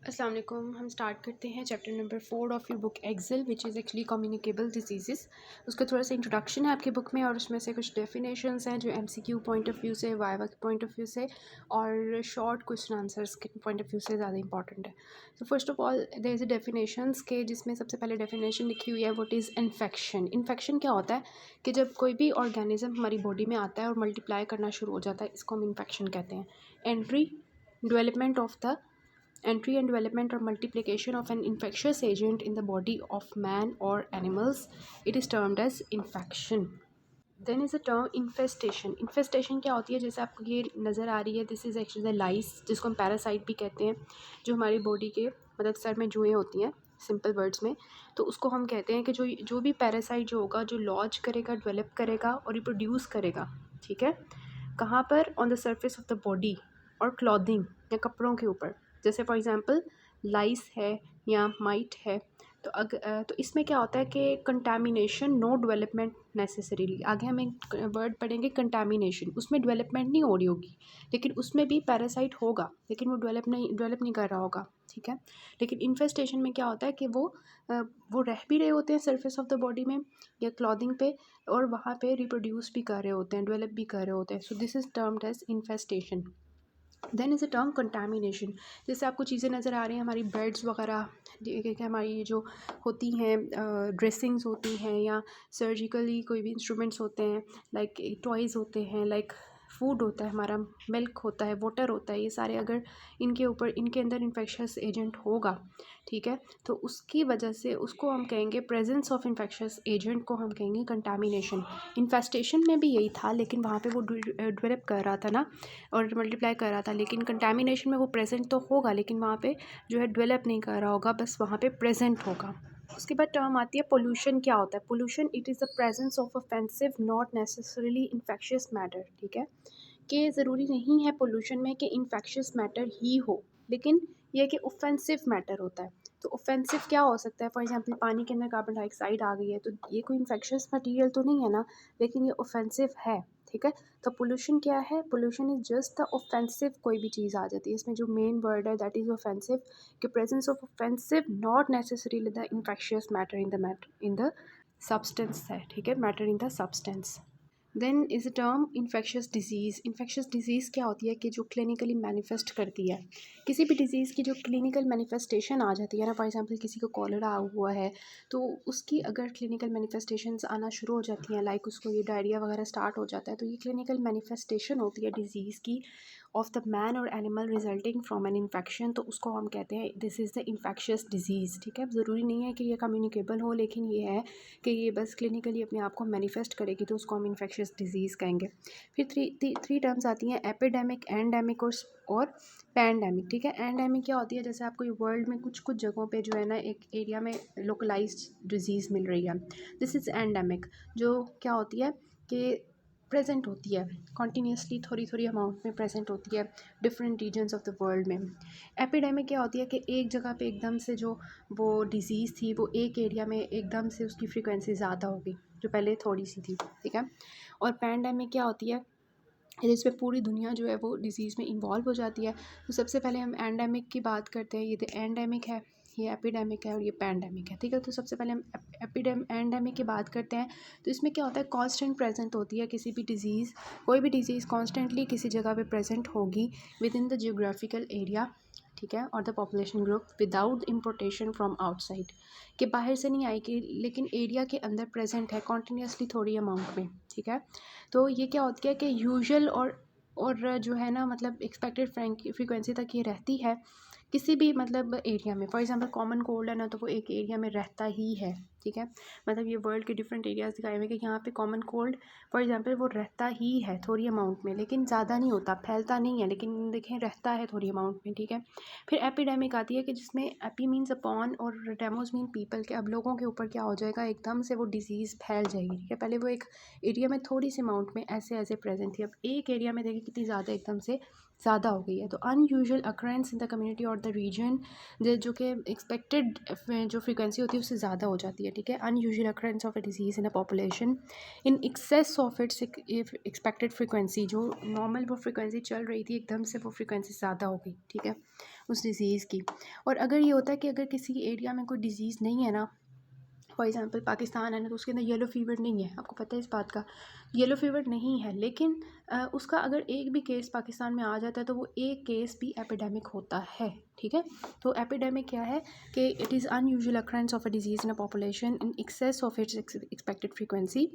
अस्सलाम वालेकुम। हम स्टार्ट करते हैं chapter number 4 of your book excel which is actually communicable disease. उसका थोड़ा सा इंट्रोडक्शन है आपकी बुक में और उसमें से कुछ डेफिनेशंस हैं जो एमसीक्यू पॉइंट ऑफ व्यू से, वाइवा के पॉइंट ऑफ व्यू से और शॉर्ट क्वेश्चन आंसर्स के पॉइंट ऑफ व्यू से ज़्यादा इंपॉर्टेंट है। तो first of all there is a definitions के जिसमें सबसे पहले डेफिनेशन लिखी हुई है व्हाट इज़ इन्फेक्शन। इन्फेक्शन क्या होता है कि जब कोई भी ऑर्गेनिज्म हमारी बॉडी में आता है और मल्टीप्लाई करना शुरू हो जाता है, इसको हम इन्फेक्शन कहते हैं। Entry development of the entry and development or multiplication of an infectious agent in the body of man or animals, it is termed as infection. Then is a term infestation. Infestation क्या होती है, जैसे आपको ये नज़र आ रही है, this is actually the लाइस जिसको हम पैरासाइट भी कहते हैं, जो हमारी बॉडी के मतलब सर में जुएँ होती हैं सिंपल वर्ड्स में। तो उसको हम कहते हैं कि जो जो भी पैरासाइट जो होगा, जो लॉज करेगा, डेवलप करेगा और रिप्रोड्यूस करेगा, ठीक है, कहाँ पर, on the surface of the body और क्लॉथिंग या कपड़ों के ऊपर। जैसे फॉर एग्जांपल लाइस है या माइट है। तो इसमें क्या होता है कि कंटामिनेशन, नो डेवलपमेंट नेसेसरीली। आगे हम एक वर्ड पढ़ेंगे कंटामिनेशन, उसमें डेवलपमेंट नहीं हो रही होगी, लेकिन उसमें भी पैरासाइट होगा, लेकिन वो डेवलप नहीं कर रहा होगा, ठीक है। लेकिन इन्फेस्टेशन में क्या होता है कि वो रह भी रहे होते हैं सरफेस ऑफ द बॉडी में या क्लॉथिंग पे, और वहाँ पे रिप्रोड्यूस भी कर रहे होते हैं, डेवलप भी कर रहे होते हैं। So this is termed as infestation. Then is a term contamination. जैसे आपको चीज़ें नज़र आ रही हैं, हमारी बेड्स वगैरह, हमारी ये जो होती हैं ड्रेसिंग्स होती हैं या सर्जिकली कोई भी इंस्ट्रूमेंट्स होते हैं, लाइक टॉयज़ होते हैं, लाइक फूड होता है हमारा, मिल्क होता है, वाटर होता है, ये सारे अगर इनके ऊपर इनके अंदर इन्फेक्शियस एजेंट होगा, ठीक है, तो उसकी वजह से उसको हम कहेंगे, प्रेजेंस ऑफ इन्फेक्शियस एजेंट को हम कहेंगे कंटामिनेशन। इन्फेस्टेशन में भी यही था, लेकिन वहाँ पे वो डेवलप कर रहा था ना और मल्टीप्लाई कर रहा था, लेकिन कंटामिनेशन में वो प्रेजेंट तो होगा, लेकिन वहाँ पे जो है डेवलप नहीं कर रहा होगा, बस वहाँ पे प्रेजेंट होगा। उसके बाद टर्म आती है पोल्यूशन। क्या होता है pollution? It is the presence of offensive not necessarily infectious matter, ठीक है, कि ज़रूरी नहीं है पोल्यूशन में कि इन्फेक्शियस मैटर ही हो, लेकिन यह कि ऑफेंसिव मैटर होता है। तो ऑफेंसिव क्या हो सकता है? फॉर एग्जांपल पानी के अंदर कार्बन डाइऑक्साइड आ गई है, तो ये कोई इन्फेक्शियस मटेरियल तो नहीं है ना, लेकिन ये ऑफेंसिव है, ठीक है। तो पोल्यूशन क्या है? Pollution is just the offensive, कोई भी चीज़ आ जाती है इसमें, जो मेन वर्ड है दैट इज़ ऑफेंसिव, कि presence of offensive not necessarily the infectious matter in the substance है, ठीक है, matter in the substance. Then is a term infectious disease. Infectious disease क्या होती है कि जो क्लिनिकली मैनिफेस्ट करती है, किसी भी डिज़ीज़ की जो क्लिनिकल मैनिफेस्टेशन आ जाती है ना, फॉर एग्जांपल किसी को कॉलेरा हुआ है, तो उसकी अगर क्लिनिकल मैनिफेस्टेशंस आना शुरू हो जाती हैं, लाइक उसको ये डायरिया वगैरह स्टार्ट हो जाता है, तो ये क्लिनिकल मैनिफेस्टेशन होती है डिज़ीज़ की ऑफ द मैन और animal resulting from an infection, तो उसको हम कहते हैं this is the infectious disease, ठीक है। ज़रूरी नहीं है कि ये कम्युनिकेबल हो, लेकिन ये है कि ये बस क्लिनिकली अपने आप को मैनिफेस्ट करेगी, तो उसको हम इन्फेक्शियस डिजीज़ कहेंगे। फिर थ्री टर्म्स आती हैं, एपिडेमिक, एंडेमिक और पैंडेमिक, ठीक है। एंडेमिक क्या होती है? जैसे आपको ये वर्ल्ड में कुछ कुछ जगहों पे जो है ना, एक एरिया में लोकलाइज्ड डिजीज़ मिल रही है, दिस इज़ एंडेमिक। जो क्या होती है कि प्रेजेंट होती है कॉन्टीन्यूसली, थोड़ी थोड़ी अमाउंट में प्रेजेंट होती है different regions of the world में। एपिडेमिक क्या होती है कि एक जगह पे एकदम से जो वो डिज़ीज़ थी, वो एक एरिया में एकदम से उसकी फ्रीक्वेंसी ज़्यादा हो गई, जो पहले थोड़ी सी थी, ठीक है। और पैंडेमिक क्या होती है? जिसमें पूरी दुनिया जो है वो डिज़ीज़ में इन्वॉल्व हो जाती है। तो सबसे पहले हम एंडेमिक की बात करते हैं। ये तो एंडेमिक है, ये एपिडेमिक है और ये पैंडेमिक है, ठीक है। तो सबसे पहले हम एंडेमिक की बात करते हैं। तो इसमें क्या होता है? कांस्टेंट प्रेजेंट होती है किसी भी डिज़ीज़, कोई भी डिज़ीज़ कॉन्स्टेंटली किसी जगह पे प्रेजेंट होगी with in the geographical area, ठीक है, और the population group, without importation from outside, कि बाहर से नहीं आएगी, लेकिन एरिया के अंदर प्रेजेंट है कॉन्टीन्यूसली थोड़ी अमाउंट में, ठीक है। तो ये क्या होती है कि यूजुअल और जो है ना, मतलब एक्सपेक्टेड फ्रीक्वेंसी तक ये रहती है किसी भी मतलब एरिया में। फॉर एग्जांपल कॉमन कोल्ड है ना, तो वो एक एरिया में रहता ही है, ठीक है। मतलब ये वर्ल्ड के डिफरेंट एरियाज़ दिखाए हुए कि यहाँ पे कॉमन कोल्ड फॉर एग्जांपल वो रहता ही है थोड़ी अमाउंट में, लेकिन ज़्यादा नहीं होता, फैलता नहीं है, लेकिन देखें रहता है थोड़ी अमाउंट में, ठीक है। फिर एपिडेमिक आती है कि जिसमें एपी मीन्स अपॉन और डेमोज मीन पीपल, के अब लोगों के ऊपर क्या हो जाएगा, एकदम से वो डिजीज़ फैल जाएगी, ठीक है। पहले वो एक एरिया में थोड़ी सी अमाउंट में ऐसे ऐसे प्रेजेंट थी, अब एक एरिया में देखिए कितनी ज़्यादा एकदम से ज़्यादा हो गई है। तो unusual occurrence in the community और द रीजन, जो कि एक्सपेक्टेड जो फ्रीक्वेंसी होती है उससे ज़्यादा हो जाती है, ठीक है। Unusual occurrence of a disease in a population in excess of its expected frequency, जो नॉर्मल वो फ्रीक्वेंसी चल रही थी एकदम से वो फ्रीक्वेंसी ज़्यादा हो गई, ठीक है। उस डिज़ीज़ की। और अगर ये होता है कि अगर किसी एरिया में कोई डिज़ीज़ नहीं है ना, फॉर एग्ज़ाम्पल पाकिस्तान है ना, तो उसके अंदर येलो फ़ीवर नहीं है, आपको पता है इस बात का, येलो फ़ीवर नहीं है, लेकिन उसका अगर एक भी केस पाकिस्तान में आ जाता है तो वो एक केस भी एपिडेमिक होता है, ठीक है। तो एपिडेमिक क्या है कि it is unusual occurrence of a disease in a population in excess of its expected frequency.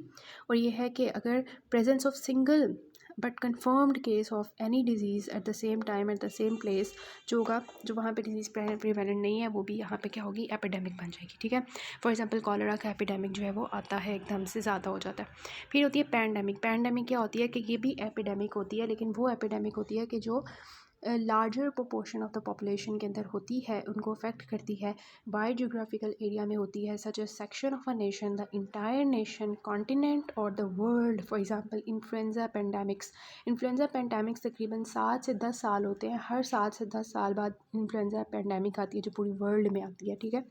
और ये है कि अगर presence of single but confirmed case of any disease at the same time at the same place, जो होगा, जो वहाँ पे डिजीज़ प्रिवेलेंट नहीं है, वो भी यहाँ पे क्या होगी, एपिडेमिक बन जाएगी, ठीक है। फॉर एग्जांपल कॉलरा का एपिडेमिक जो है वो आता है, एकदम से ज़्यादा हो जाता है। फिर होती है पैंडेमिक। पैंडेमिक क्या होती है कि ये भी एपिडेमिक होती है, लेकिन वो एपिडेमिक होती है कि जो larger proportion of the population के अंदर होती है, उनको अफेक्ट करती है, वाइड जियोग्राफिकल एरिया में होती है, such a section of a nation, the entire nation, continent or the world. For example influenza pandemics. Influenza pandemics तकरीबन 7 से 10 साल होते हैं, हर 7 से 10 साल बाद इन्फ्लुएंजा पेंडेमिक आती है जो पूरी वर्ल्ड में आती है, ठीक है।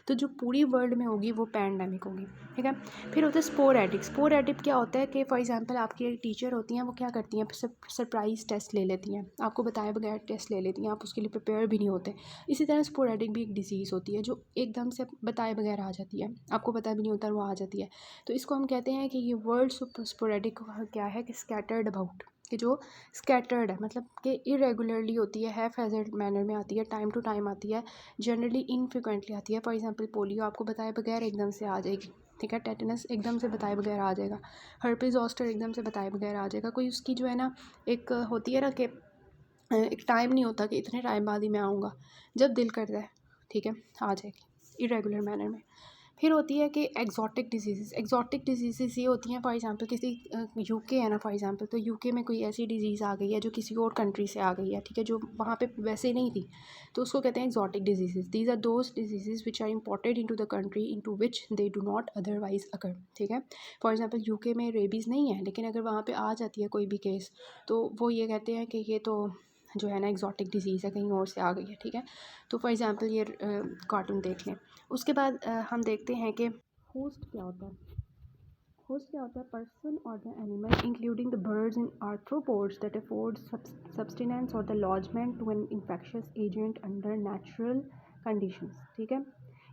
तो जो पूरी वर्ल्ड में होगी वो पैंडेमिक होगी, ठीक है। फिर होता है स्पोरेडिक। स्पोरेडिक क्या होता है कि फॉर एग्जांपल आपकी एक टीचर होती हैं, वो क्या करती हैं, सरप्राइज़ टेस्ट ले लेती हैं, आपको बताए बगैर टेस्ट ले लेती हैं, आप उसके लिए प्रिपेयर भी नहीं होते। इसी तरह स्पोरेडिक भी एक डिजीज़ होती है जो एकदम से बताए बगैर आ जाती है, आपको पता भी नहीं होता, वो आ जाती है। तो इसको हम कहते हैं कि ये वर्ड स्पोरेडिक क्या है कि स्कैटर्ड अबाउट, कि जो स्कैटर्ड है, मतलब कि इरेगुलरली होती है, हैफेज़र्ड मैनर में आती है, टाइम टू टाइम आती है, जनरली इनफ्रिक्वेंटली आती है। फॉर एग्जांपल पोलियो आपको बताए बगैर एकदम से आ जाएगी, ठीक है। टेटनस एकदम से बताए बगैर आ जाएगा। हर्पीज़ ज़ोस्टर एकदम से बताए बगैर आ जाएगा। कोई उसकी जो है ना, एक होती है ना कि एक टाइम नहीं होता कि इतने टाइम बाद ही मैं आऊँगा, जब दिल करता है, ठीक है, आ जाएगी इरेगुलर मैनर में। फिर होती है कि एक्जॉटिक डिजीज़। एक्जॉटिक डिजीज़ ये होती हैं, फॉर एग्जांपल किसी यूके है ना, फॉर एग्जांपल, तो यूके में कोई ऐसी डिजीज़ आ गई है जो किसी और कंट्री से आ गई है, ठीक है, जो वहाँ पे वैसे नहीं थी, तो उसको कहते हैं exotic disease. These are those disease which are imported into the country into which they do not otherwise occur, ठीक है। फॉर एग्जांपल यूके में रेबीज़ नहीं है, लेकिन अगर वहाँ पे आ जाती है कोई भी केस, तो वो ये कहते हैं कि ये तो जो है ना एक्जॉटिक डिजीज़ है, कहीं और से आ गई है, ठीक है। तो फॉर एग्जांपल ये कार्टून देख लें। उसके बाद हम देखते हैं कि होस्ट क्या होता है। होस्ट क्या होता है, person or the animal including the birds in arthropods that afford substance or the lodgment to an infectious agent under natural conditions, ठीक है।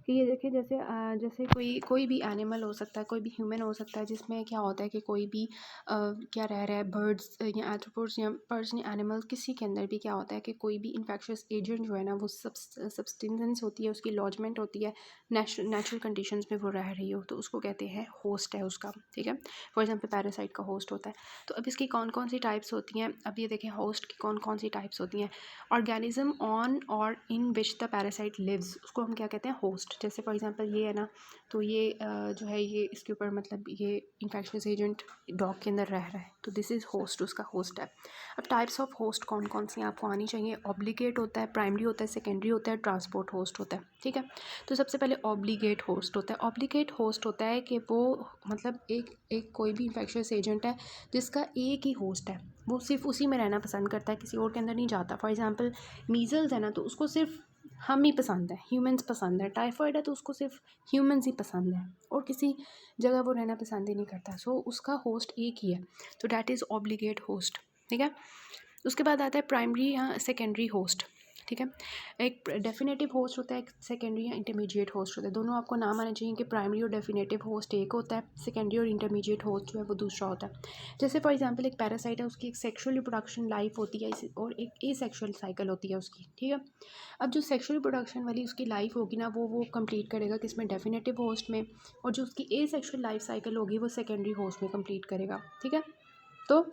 कि ये देखिए, जैसे जैसे कोई भी एनिमल हो सकता है, कोई भी ह्यूमन हो सकता है, जिसमें क्या होता है कि कोई भी क्या रह रहा है, बर्ड्स या आर्थ्रोपोड्स या पर्सन या एनिमल, किसी के अंदर भी क्या होता है कि कोई भी इन्फेक्शियस एजेंट जो है ना, वो सब्सटेंस होती है, उसकी लॉजमेंट होती है, नेचुरल कंडीशंस में वो रह रही हो, तो उसको कहते हैं होस्ट है उसका, ठीक है। फॉर एग्जांपल पैरासाइट का होस्ट होता है। तो अब इसकी कौन कौन सी टाइप्स होती हैं, अब ये देखें होस्ट की कौन कौन सी टाइप्स होती हैं। ऑर्गेनिज्म ऑन और इन विच द पैरासाइट लिव्स, उसको हम क्या कहते हैं, होस्ट। जैसे फॉर एग्जांपल ये है ना, तो ये जो है, ये इसके ऊपर मतलब ये इन्फेक्शियस एजेंट डॉग के अंदर रह रहा है, तो दिस इज़ होस्ट, उसका होस्ट है। अब टाइप्स ऑफ होस्ट कौन कौन सी आपको आनी चाहिए। ऑब्लिगेट होता है, प्राइमरी होता है, सेकेंडरी होता है, ट्रांसपोर्ट होस्ट होता है, ठीक है। तो सबसे पहले ऑब्लिगेट होस्ट होता है। ऑब्लिगेट होस्ट होता है कि वो मतलब एक कोई भी इन्फेक्शियस एजेंट है जिसका एक ही होस्ट है, वो सिर्फ उसी में रहना पसंद करता है, किसी और के अंदर नहीं जाता। फॉर एग्जांपल मीज़ल्स है ना, तो उसको सिर्फ हम ही पसंद है, ह्यूमंस पसंद है। टाइफाइड है तो उसको सिर्फ ह्यूमंस ही पसंद है, और किसी जगह वो रहना पसंद ही नहीं करता। सो उसका होस्ट एक ही है, तो डैट इज़ ऑब्लिगेट होस्ट, ठीक है। उसके बाद आता है प्राइमरी या सेकेंडरी होस्ट, ठीक है। एक डेफिनेटिव होस्ट होता है, एक सेकेंडरी या इंटरमीडिएट होस्ट होता है। दोनों आपको नाम आने चाहिए कि प्राइमरी और डेफिनेटिव होस्ट एक होता है, सेकेंडरी और इंटरमीडिएट होस्ट जो है वो दूसरा होता है। जैसे फॉर एग्जांपल एक पैरासाइट है, उसकी एक सेक्सुअल रिप्रोडक्शन लाइफ होती है, और एक एसेक्सुअल साइकिल होती है उसकी, ठीक है। अब जो सेक्सुअल रिप्रोडक्शन वाली उसकी लाइफ होगी ना, वो कंप्लीट करेगा किसमें, डेफिनेटिव होस्ट में, और जो उसकी एसेक्सुअल लाइफ साइकिल होगी वो सेकेंडरी होस्ट में कंप्लीट करेगा, ठीक है। तो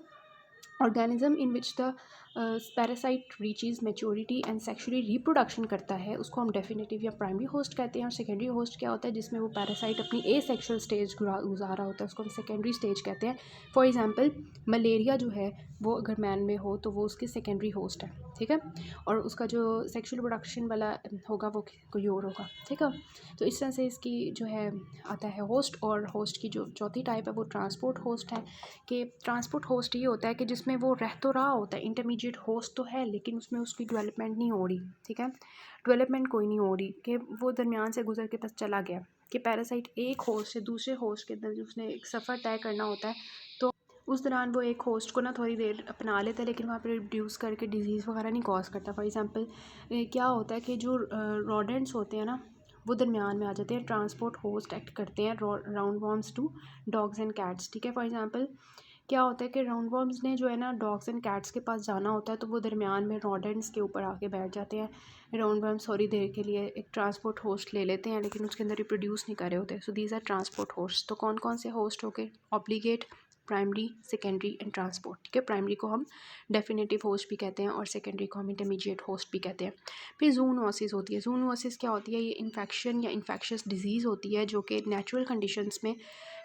organism in which the parasite reaches maturity and sexually reproduction करता है, उसको हम डेफिनेटिव या प्राइमरी होस्ट कहते हैं। और सेकेंडरी होस्ट क्या होता है, जिसमें वो पैरासाइट अपनी एसेक्सुअल स्टेज गुजारा होता है, उसको हम सेकेंडरी स्टेज कहते हैं। फॉर एग्जांपल मलेरिया जो है वो अगर मैन में हो तो वो उसकी सेकेंडरी होस्ट है, ठीक है। और उसका जो सेक्शुअल रिप्रोडक्शन वाला होगा वो कोई और होगा, ठीक है। तो इस तरह से इसकी जो है आता है होस्ट। और होस्ट की जो चौथी टाइप है वो ट्रांसपोर्ट होस्ट है। कि ट्रांसपोर्ट होस्ट ये होता है कि जिसमें वो रह तो रहा होता है, इंटरमीडिएट होस्ट तो है, लेकिन उसमें उसकी डेवलपमेंट नहीं हो रही, ठीक है। डेवलपमेंट कोई नहीं हो रही, कि वो दरमियान से गुजर के बस चला गया। कि पैरासाइट एक होस्ट से दूसरे होस्ट के अंदर जो उसने एक सफ़र तय करना होता है, तो उस दौरान वो एक होस्ट को ना थोड़ी देर अपना लेता है, लेकिन वहाँ पर रिड्यूस करके डिजीज़ वगैरह नहीं कॉज करता। फॉर एग्ज़ाम्पल क्या होता है कि जो रोडेंट्स होते हैं ना वो दरमियान में आ जाते हैं, ट्रांसपोर्ट होस्ट एक्ट करते हैं roundworms to dogs and cats. ठीक है, फॉर एग्ज़ाम्पल क्या होता है कि राउंड वॉर्म्स ने जो है ना डॉग्स एंड कैट्स के पास जाना होता है, तो वो दरमियान में रोडेंट्स के ऊपर आके बैठ जाते हैं। राउंड वॉर्म्स थोड़ी देर के लिए एक ट्रांसपोर्ट होस्ट ले लेते हैं, लेकिन उसके अंदर रिप्रोड्यूस नहीं कर रहे होते। So these are transport host. तो कौन कौन से होस्ट हो गए? Obligate, primary, secondary and transport. ठीक है, प्राइमरी को हम डेफिनेटिव होस्ट भी कहते हैं और सेकेंडरी को हम इंटरमीडिएट होस्ट भी कहते हैं। फिर जूनोसिस होती है। जूनोसिस क्या होती है? ये इन्फेक्शन या इन्फेक्शस डिजीज़ होती है जो कि नेचुरल कंडीशंस में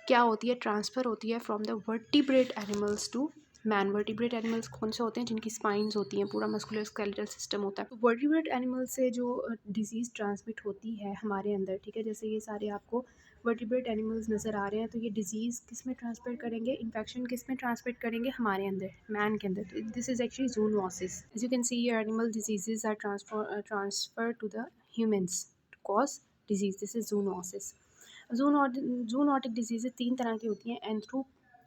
क्या होती है, ट्रांसफ़र होती है from the vertebrate animals to man. Vertebrate animals कौन से होते हैं? जिनकी स्पाइंस होती हैं, पूरा मस्कुलर स्केलेटल सिस्टम होता है। तो वर्टिब्रेट एनिमल से जो डिजीज़ ट्रांसमिट होती है हमारे अंदर, ठीक है, जैसे ये सारे आपको वर्टिब्रेट एनिमल्स नज़र आ रहे हैं, तो ये डिजीज़ किस में ट्रांसफर करेंगे? इन्फेक्शन किस में ट्रांसमिट करेंगे? हमारे अंदर, मैन के अंदर। This is actually zoonosis. As you can see your animal disease are transfer to the humans to cause disease. This is zoonosis. Zoonotic disease 3 तरह की होती हैं,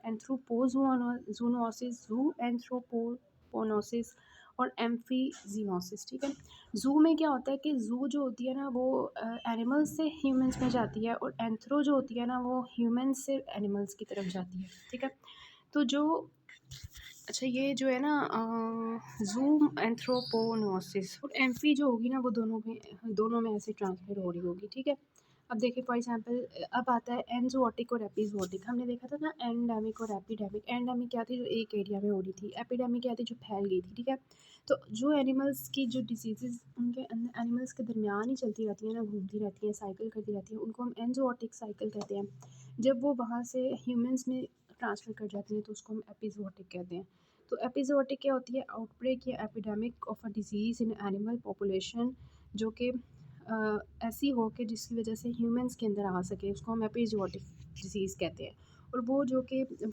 एंथ्रोपोजूनोसिस, जू एंथ्रोपोनोसिस और एम्फीजीनोसिस। ठीक है, जू में क्या होता है कि जू जो होती है ना वो एनिमल्स से ह्यूमंस में जाती है, और एंथ्रो जो होती है ना वो ह्यूमंस से एनिमल्स की तरफ जाती है। ठीक है, तो जो अच्छा ये जो है ना जूम एंथ्रोपोनोसिस और एम्फी जो होगी ना वो दोनों में ऐसे ट्रांसफर हो रही होगी। ठीक है, अब देखिए फॉर एग्जांपल अब आता है एनजोटिक और एपिजोटिक। हमने देखा था ना एंडेमिक और एपिडेमिक। एंडेमिक क्या थी? जो एक एरिया में हो रही थी। एपिडेमिक क्या थी? जो फैल गई थी। ठीक है, तो जो एनिमल्स की जो डिजीज़ उनके अंदर एनिमल्स के दरमियान ही चलती रहती हैं ना, घूमती रहती हैं, साइकिल करती रहती हैं, उनको हम एनजोटिक साइकिल कहते हैं। जब वो वहाँ से ह्यूमंस में ट्रांसफ़र कर जाती हैं तो उसको हम एपिजोटिक कहते हैं। तो एपिजोटिक क्या होती है? आउटब्रेक या epidemic of a disease in animal population, जो कि ऐसी हो कि जिसकी वजह से ह्यूमंस के अंदर आ सके, उसको हम एपिजोटिक डिजीज़ कहते हैं। और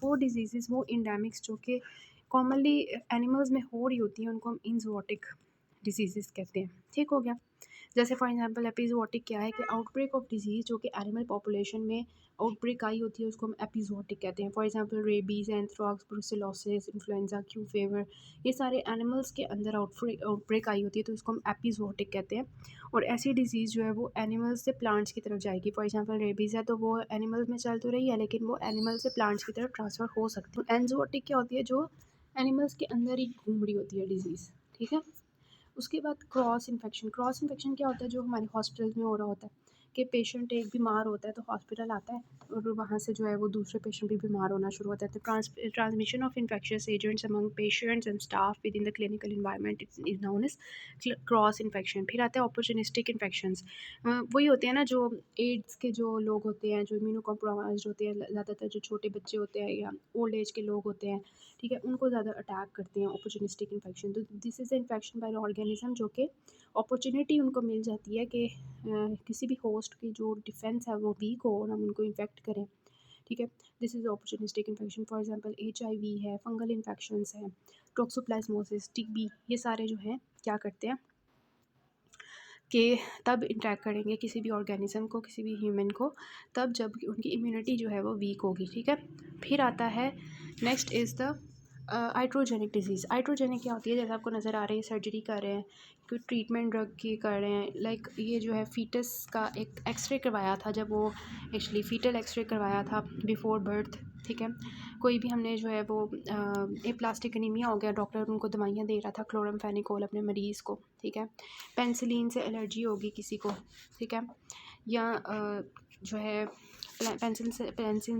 वो डिजीज़ वो इंडेमिक्स जो कि कॉमनली एनिमल्स में हो रही होती हैं उनको हम इंजोटिक डिजीज़ कहते हैं। ठीक हो गया। जैसे फॉर एग्जांपल एपिजोटिक क्या है कि आउटब्रेक ऑफ डिजीज़ जो कि एनिमल पॉपुलेशन में आउटब्रेक आई होती है उसको हम एपिजोटिक कहते हैं। For example rabies, anthrax, brucellosis, influenza, Q fever, ये सारे एनिमल्स के अंदर आउटब्रेक आई होती है तो इसको हम एपिजोटिक कहते हैं। और ऐसी डिजीज़ जो है वो एनिमल्स से प्लांट्स की तरफ जाएगी। फॉर एग्जांपल रेबीज़ है तो वो एनिमल्स में चल तो रही है, लेकिन वो एनिमल से प्लांट्स की तरफ ट्रांसफ़र हो सकती है। एंजोटिक क्या होती है? जो एनिमल्स के अंदर ही घूम रही होती है डिजीज़। ठीक है, उसके बाद क्रॉस इन्फेक्शन। क्रॉस इन्फेक्शन क्या होता है? जो हमारे हॉस्पिटल में हो रहा होता है कि पेशेंट एक बीमार होता है तो हॉस्पिटल आता है और वहाँ से जो है वो दूसरे पेशेंट भी बीमार होना शुरू होता है। तो transmission of infectious agents among patients and staff within the clinical environment is known as cross infection. फिर आता है अपॉर्चुनिस्टिक इन्फेक्शंस। वही होते हैं ना जो एड्स के जो लोग होते हैं, जो इम्यूनो कॉम्प्रोमाइज्ड होते हैं, ज़्यादातर जो छोटे बच्चे होते हैं या ओल्ड एज के लोग होते हैं, ठीक है, उनको ज़्यादा अटैक करते हैं अपॉर्चुनिस्टिक इन्फेक्शन। तो this is the infection by organism जो कि अपॉर्चुनिटी उनको मिल जाती है कि किसी भी होस्ट की जो डिफेंस है वो वीक हो और हम उनको इन्फेक्ट करें। ठीक है, this is opportunistic infection. For example HIV है, फंगल इन्फेक्शंस हैं, टोक्सोप्लाज्मोसिस, TB, ये सारे जो हैं क्या करते हैं कि तब इंटरेक्ट करेंगे किसी भी ऑर्गेनिज्म को, किसी भी ह्यूमन को, तब जब उनकी इम्यूनिटी जो है वो वीक होगी। ठीक है, फिर आता है next is the iatrogenic disease. Iatrogenic क्या होती है? जैसे आपको नज़र आ रही है सर्जरी कर रहे हैं, कोई ट्रीटमेंट ड्रग की कर रहे हैं, लाइक ये जो है फीटस का एक एक्सरे करवाया था, जब वो एक्चुअली फीटल एक्सरे करवाया था बिफोर बर्थ। ठीक है, कोई भी हमने जो है वो प्लास्टिक एनीमिया हो गया, डॉक्टर उनको दवाइयाँ दे रहा था क्लोरमफेनिकोल अपने मरीज़ को। ठीक है, पेंसिलिन से एलर्जी होगी किसी को। ठीक है, या जो है पेंसिलिन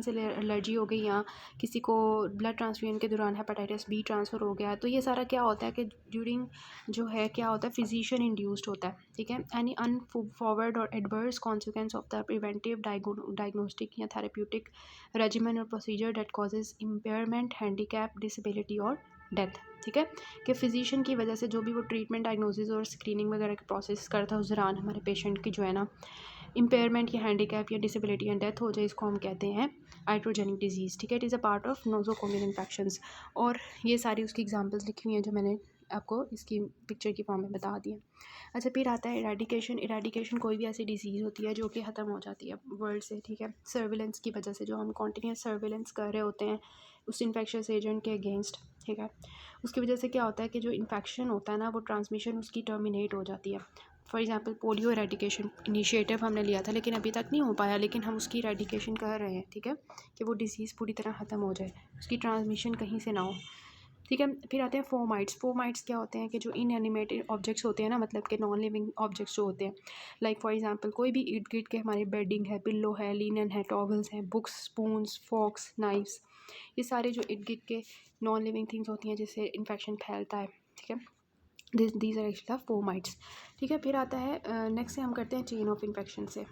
से एलर्जी हो गई, या किसी को ब्लड ट्रांसफ्यूजन के दौरान हेपेटाइटिस B ट्रांसफ़र हो गया। तो ये सारा क्या होता है कि ड्यूरिंग जो है क्या होता है, फिजिशियन इंड्यूस्ड होता है। ठीक है, एनी अनफॉरवर्ड और adverse consequence of the preventive diagnostic या थेरेप्यूटिक रेजिमेन और procedure that causes impairment, handicap, disability और डेथ। ठीक है, कि फिजिशियन की वजह से जो भी वो ट्रीटमेंट, डायग्नोसिस और स्क्रीनिंग वगैरह के प्रोसेस करता है उस दौरान हमारे पेशेंट की जो है ना इम्पेयरमेंट या हैंडीकैप या डिसेबिलिटी या डेथ हो जाए, इसको हम कहते हैं आइट्रोजेनिक डिजीज़। ठीक है, it is a part of nosocomial infections. और ये सारी उसकी एग्जांपल्स लिखी हुई हैं जो मैंने आपको इसकी पिक्चर की फॉर्म में बता दी है। अच्छा, फिर आता है इरेडिकेशन। इरेडिकेशन कोई भी ऐसी डिजीज़ होती है जो कि ख़त्म हो जाती है वर्ल्ड से। ठीक है, सर्विलेंस की वजह से, जो हम कॉन्टीन्यूस सर्विलेंस कर रहे होते हैं उस इन्फेक्शस एजेंट के अगेंस्ट, ठीक है। उसकी वजह से क्या होता है कि जो इन्फेक्शन होता है ना वो ट्रांसमिशन उसकी टर्मिनेट हो जाती है। For example polio eradication initiative हमने लिया था लेकिन अभी तक नहीं हो पाया, लेकिन हम उसकी एरेडिकेशन कर रहे हैं, ठीक है, कि वो डिसीज़ पूरी तरह ख़त्म हो जाए, उसकी ट्रांसमिशन कहीं से ना हो, ठीक है। फिर आते हैं फोमाइट्स। फोमाइट्स क्या होते हैं कि जो इनएनिमेटेड ऑब्जेक्ट्स होते हैं ना, मतलब कि नॉन लिविंग ऑब्जेक्ट्स जो होते हैं, लाइक फॉर एग्जांपल कोई भी इर्द गिर्द के हमारे बेडिंग है, पिल्लो है, लिनन है, टॉवल्स हैं, बुक्स, स्पून्स, फॉक्स, नाइफ्स, ये सारे जो इर्द गिर्द के नॉन लिविंग थिंग्स होती हैं जिससे इन्फेक्शन फैलता है, ठीक है, दीज आर एक्चुअली फोमाइट्स, ठीक है। फिर आता है नेक्स्ट से हम करते हैं चेन ऑफ इन्फेक्शन से।